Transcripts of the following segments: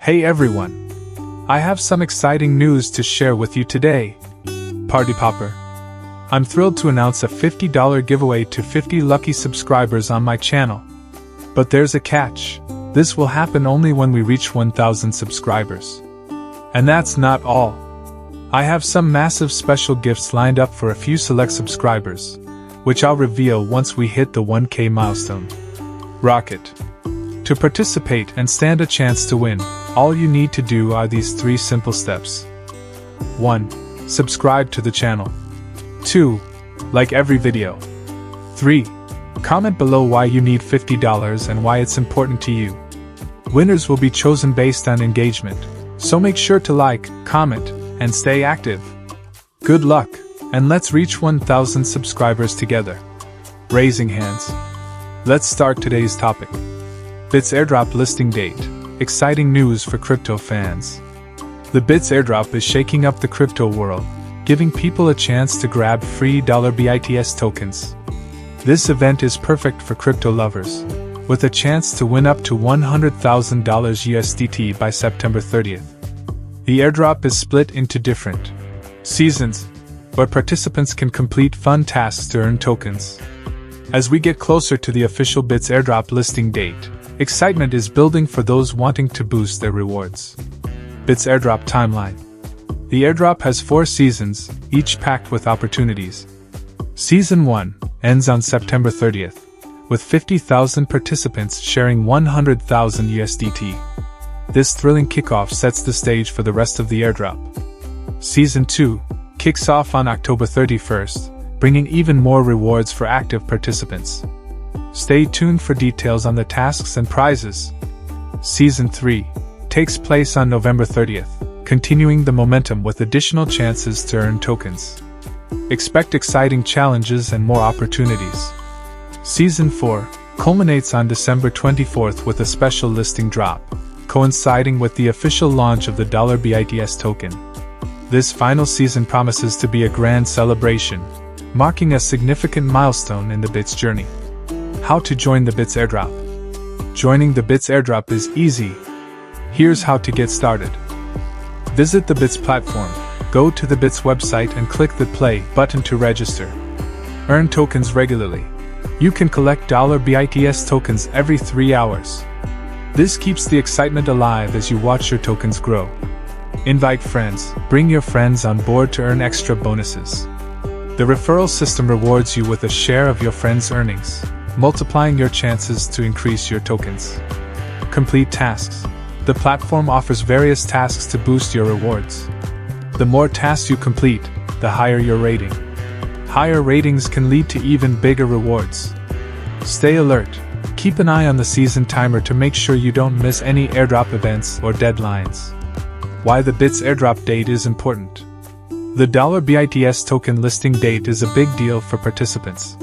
Hey everyone! I have some exciting news to share with you today. Party Popper. I'm thrilled to announce a $50 giveaway to 50 lucky subscribers on my channel. But there's a catch. This will happen only when we reach 1,000 subscribers. And that's not all. I have some massive special gifts lined up for a few select subscribers, which I'll reveal once we hit the 1K milestone. Rocket. To participate and stand a chance to win, all you need to do are these 3 simple steps. 1. Subscribe to the channel. 2. Like every video. 3. Comment below why you need $50 and why it's important to you. Winners will be chosen based on engagement, so make sure to like, comment, and stay active. Good luck, and let's reach 1,000 subscribers together. Raising hands. Let's start today's topic. Bits Airdrop listing date. Exciting news for crypto fans. The Bits Airdrop is shaking up the crypto world, giving people a chance to grab free $BITS tokens. This event is perfect for crypto lovers, with a chance to win up to $100,000 USDT by September 30th. The airdrop is split into different seasons, where participants can complete fun tasks to earn tokens. As we get closer to the official Bits Airdrop listing date, excitement is building for those wanting to boost their rewards. Bits Airdrop timeline. The airdrop has 4 seasons, each packed with opportunities. Season 1 ends on September 30th, with 50,000 participants sharing 100,000 USDT. This thrilling kickoff sets the stage for the rest of the airdrop. Season 2 kicks off on October 31st, bringing even more rewards for active participants. Stay tuned for details on the tasks and prizes. Season 3 takes place on November 30th, continuing the momentum with additional chances to earn tokens. Expect exciting challenges and more opportunities. Season 4 culminates on December 24th with a special listing drop, coinciding with the official launch of the $BITS token. This final season promises to be a grand celebration, marking a significant milestone in the Bits journey. How to join the Bits Airdrop. Joining the Bits Airdrop is easy. Here's how to get started. Visit the Bits platform, go to the Bits website and click the play button to register. Earn tokens regularly. You can collect $BITS tokens every 3 hours. This keeps the excitement alive as you watch your tokens grow. Invite friends. Bring your friends on board to earn extra bonuses. The referral system rewards you with a share of your friends' earnings, multiplying your chances to increase your tokens. Complete tasks. The platform offers various tasks to boost your rewards. The more tasks you complete, the higher your rating. Higher ratings can lead to even bigger rewards. Stay alert. Keep an eye on the season timer to make sure you don't miss any airdrop events or deadlines. Why the Bits airdrop date is important. The $BITS token listing date is a big deal for participants.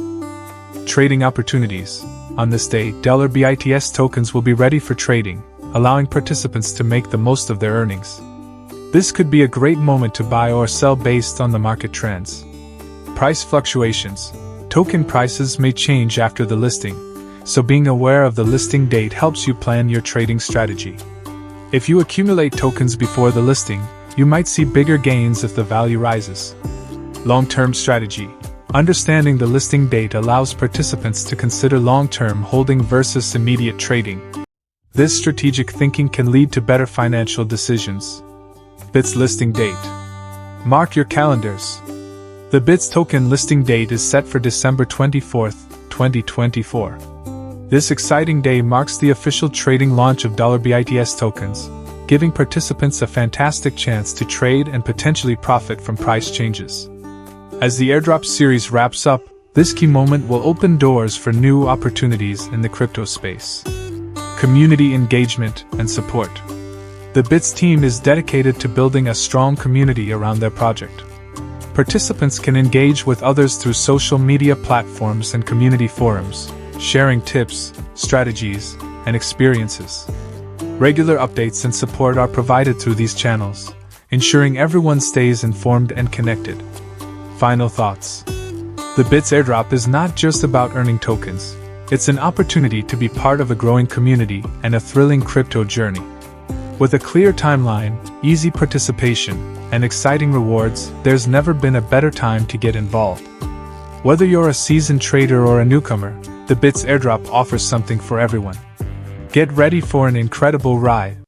Trading opportunities. On this day, $BITS tokens will be ready for trading, allowing participants to make the most of their earnings. This could be a great moment to buy or sell based on the market trends. Price fluctuations. Token prices may change after the listing, so being aware of the listing date helps you plan your trading strategy. If you accumulate tokens before the listing, you might see bigger gains if the value rises. Long-term strategy. Understanding the listing date allows participants to consider long-term holding versus immediate trading. This strategic thinking can lead to better financial decisions. Bits listing date. Mark your calendars. The Bits token listing date is set for December 24th, 2024. This exciting day marks the official trading launch of $BITS tokens, giving participants a fantastic chance to trade and potentially profit from price changes. As the airdrop series wraps up, this key moment will open doors for new opportunities in the crypto space. Community engagement and support. The Bits team is dedicated to building a strong community around their project. Participants can engage with others through social media platforms and community forums, sharing tips, strategies, and experiences. Regular updates and support are provided through these channels, ensuring everyone stays informed and connected. Final thoughts. The Bits airdrop is not just about earning tokens. It's an opportunity to be part of a growing community and a thrilling crypto journey. With a clear timeline, easy participation, and exciting rewards, there's never been a better time to get involved. Whether you're a seasoned trader or a newcomer, the Bits Airdrop offers something for everyone. Get ready for an incredible ride.